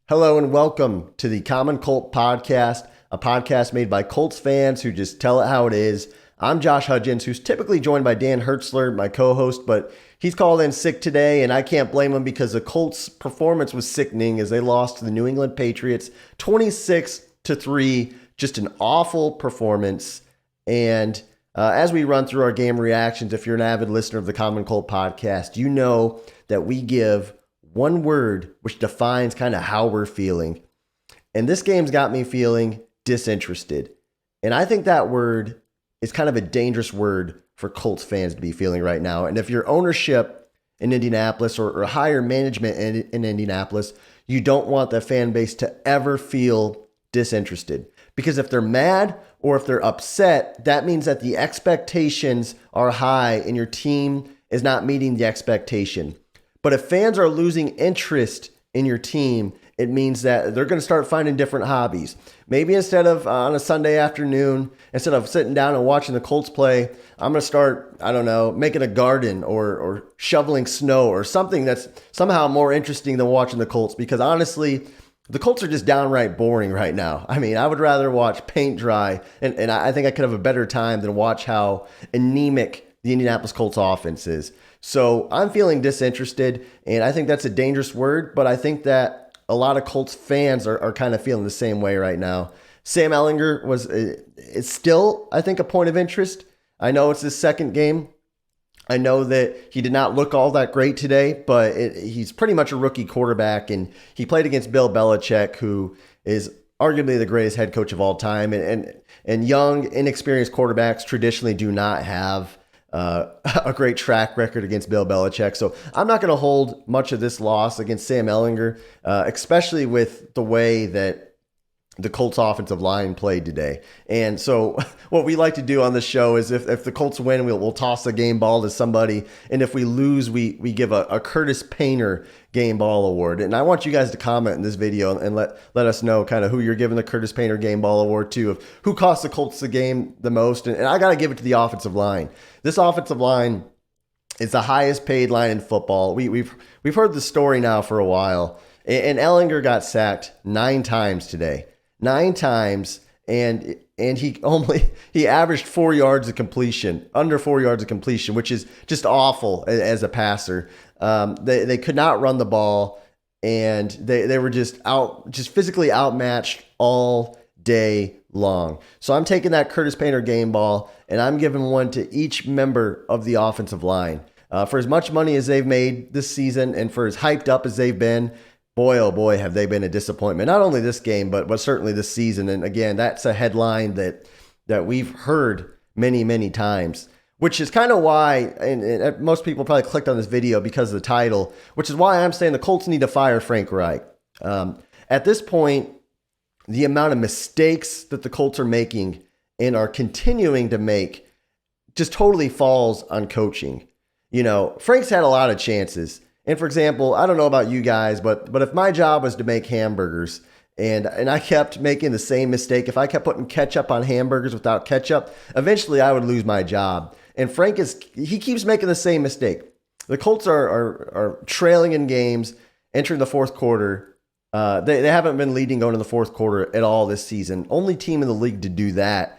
Hello and welcome to the Common Colt Podcast, a podcast made by Colts fans who just tell it how it is. I'm Josh Hudgens, who's typically joined by Dan Hertzler, my co-host, but he's called in sick today, and I can't blame him because the Colts' performance was sickening as they lost to the New England Patriots 26-3. Just an awful performance. And as we run through our game reactions, if you're an avid listener of the Common Colt Podcast, you know that we give one word which defines kind of how we're feeling. And this game's got me feeling disinterested. And I think that word is kind of a dangerous word for Colts fans to be feeling right now. And if your ownership in Indianapolis or higher management in Indianapolis, you don't want the fan base to ever feel disinterested. Because if they're mad or if they're upset, that means that the expectations are high and your team is not meeting the expectation. But if fans are losing interest in your team, it means that they're going to start finding different hobbies. Maybe instead of on a Sunday afternoon, instead of sitting down and watching the Colts play, I'm going to start, making a garden or shoveling snow or something that's somehow more interesting than watching the Colts. Because honestly, the Colts are just downright boring right now. I mean, I would rather watch paint dry, and I think I could have a better time than watch how anemic the Indianapolis Colts offense is. So I'm feeling disinterested, and I think that's a dangerous word, but I think that a lot of Colts fans are kind of feeling the same way right now. Sam Ellinger is still, I think, a point of interest. I know it's his second game. I know that he did not look all that great today, but he's pretty much a rookie quarterback, and he played against Bill Belichick, who is arguably the greatest head coach of all time. And young, inexperienced quarterbacks traditionally do not have a great track record against Bill Belichick. So I'm not going to hold much of this loss against Sam Ellinger, especially with the way that the Colts offensive line played today. And so what we like to do on the show is if the Colts win, we'll toss the game ball to somebody. And if we lose, we give a Curtis Painter game ball award. And I want you guys to comment in this video and let us know kind of who you're giving the Curtis Painter game ball award to, of who cost the Colts the game the most. And I got to give it to the offensive line. This offensive line is the highest paid line in football. We've heard the story now for a while. And Ellinger got sacked 9 times today. 9 times, and he averaged 4 yards of completion, under 4 yards of completion, which is just awful as a passer. They could not run the ball, and they were just physically outmatched all day long. So I'm taking that Curtis Painter game ball, and I'm giving one to each member of the offensive line. For as much money as they've made this season, and for as hyped up as they've been, boy, oh boy, have they been a disappointment. Not only this game, but certainly this season. And again, that's a headline that we've heard many, many times, which is kind of why, and most people probably clicked on this video because of the title, which is why I'm saying the Colts need to fire Frank Reich. At this point, the amount of mistakes that the Colts are making and are continuing to make just totally falls on coaching. Frank's had a lot of chances. And for example, I don't know about you guys, but if my job was to make hamburgers and I kept making the same mistake, if I kept putting ketchup on hamburgers without ketchup, eventually I would lose my job. And Frank he keeps making the same mistake. The Colts are trailing in games, entering the fourth quarter. They haven't been leading going to the fourth quarter at all this season. Only team in the league to do that.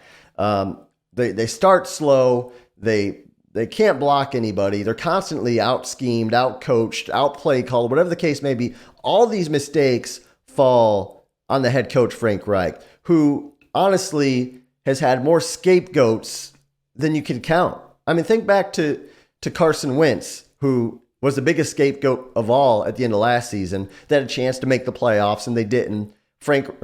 They start slow. They can't block anybody. They're constantly out-schemed, out-coached, out-play called, whatever the case may be. All these mistakes fall on the head coach, Frank Reich, who honestly has had more scapegoats than you can count. I mean, think back to Carson Wentz, who was the biggest scapegoat of all at the end of last season. They had a chance to make the playoffs, and they didn't. Carson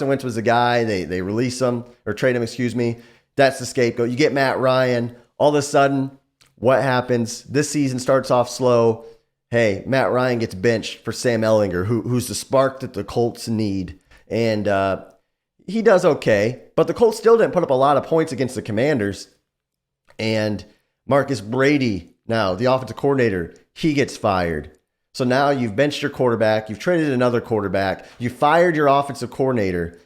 Wentz was the guy. They release him, or trade him, excuse me. That's the scapegoat. You get Matt Ryan. All of a sudden, what happens? This season starts off slow. Hey, Matt Ryan gets benched for Sam Ellinger, who's the spark that the Colts need. And he does okay. But the Colts still didn't put up a lot of points against the Commanders. And Marcus Brady, now the offensive coordinator, he gets fired. So now you've benched your quarterback. You've traded another quarterback. You fired your offensive coordinator.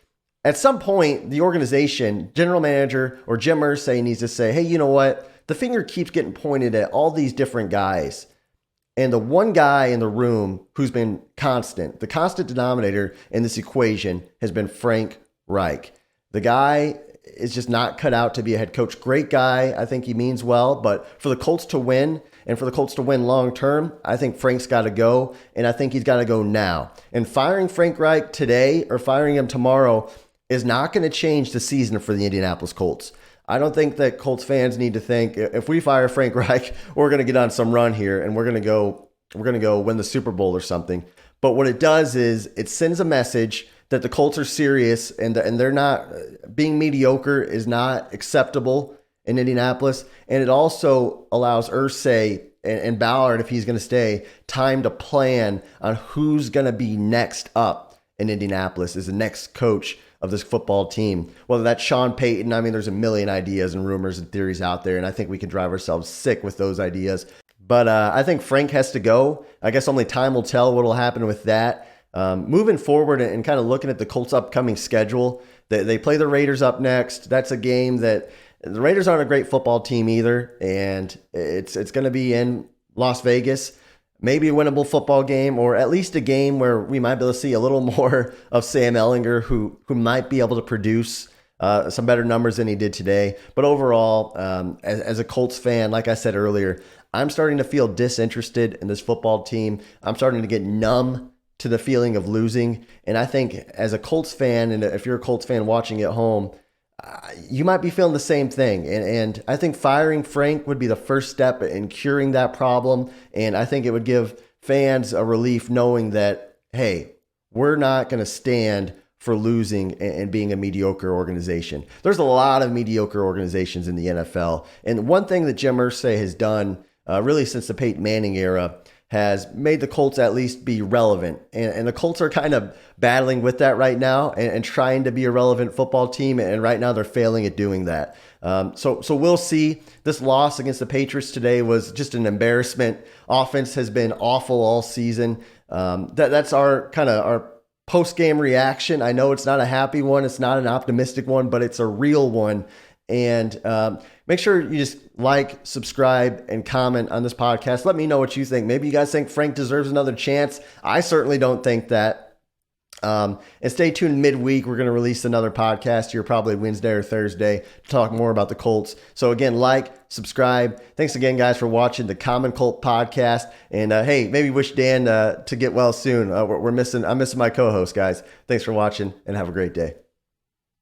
At some point, the organization, general manager or Jim Irsay needs to say, hey, you know what? The finger keeps getting pointed at all these different guys. And the one guy in the room who's been constant, the constant denominator in this equation has been Frank Reich. The guy is just not cut out to be a head coach. Great guy. I think he means well, but for the Colts to win and for the Colts to win long term, I think Frank's got to go, and I think he's got to go now. And firing Frank Reich today or firing him tomorrow is not going to change the season for the Indianapolis Colts. I don't think that Colts fans need to think if we fire Frank Reich, we're going to get on some run here and we're going to go win the Super Bowl or something. But what it does is it sends a message that the Colts are serious and they're not being mediocre is not acceptable in Indianapolis. And it also allows Irsay and Ballard, if he's going to stay, time to plan on who's going to be next up in Indianapolis as the next coach of this football team. Whether that's Sean Payton, I mean, there's a million ideas and rumors and theories out there, and I think we can drive ourselves sick with those ideas. But I think Frank has to go. I guess only time will tell what will happen with that. Moving forward and kind of looking at the Colts' upcoming schedule, they play the Raiders up next. That's a game that the Raiders aren't a great football team either, and it's going to be in Las Vegas. Maybe a winnable football game, or at least a game where we might be able to see a little more of Sam Ellinger, who might be able to produce some better numbers than he did today. But overall, as a Colts fan, like I said earlier, I'm starting to feel disinterested in this football team. I'm starting to get numb to the feeling of losing. And I think as a Colts fan, and if you're a Colts fan watching at home, you might be feeling the same thing. And I think firing Frank would be the first step in curing that problem. And I think it would give fans a relief knowing that, hey, we're not going to stand for losing and being a mediocre organization. There's a lot of mediocre organizations in the NFL. And one thing that Jim Irsay has done really since the Peyton Manning era has made the Colts at least be relevant. And the Colts are kind of battling with that right now and trying to be a relevant football team. And right now they're failing at doing that. So we'll see. This loss against the Patriots today was just an embarrassment. Offense has been awful all season. That's our kind of our post-game reaction. I know it's not a happy one. It's not an optimistic one, but it's a real one. And make sure you just like, subscribe, and comment on this podcast. Let me know what you think. Maybe you guys think Frank deserves another chance. I certainly don't think that. And stay tuned midweek. We're going to release another podcast here probably Wednesday or Thursday to talk more about the Colts. So again, like, subscribe. Thanks again, guys, for watching the Common Colt Podcast. And hey, maybe wish Dan to get well soon. I'm missing my co-host, guys. Thanks for watching and have a great day.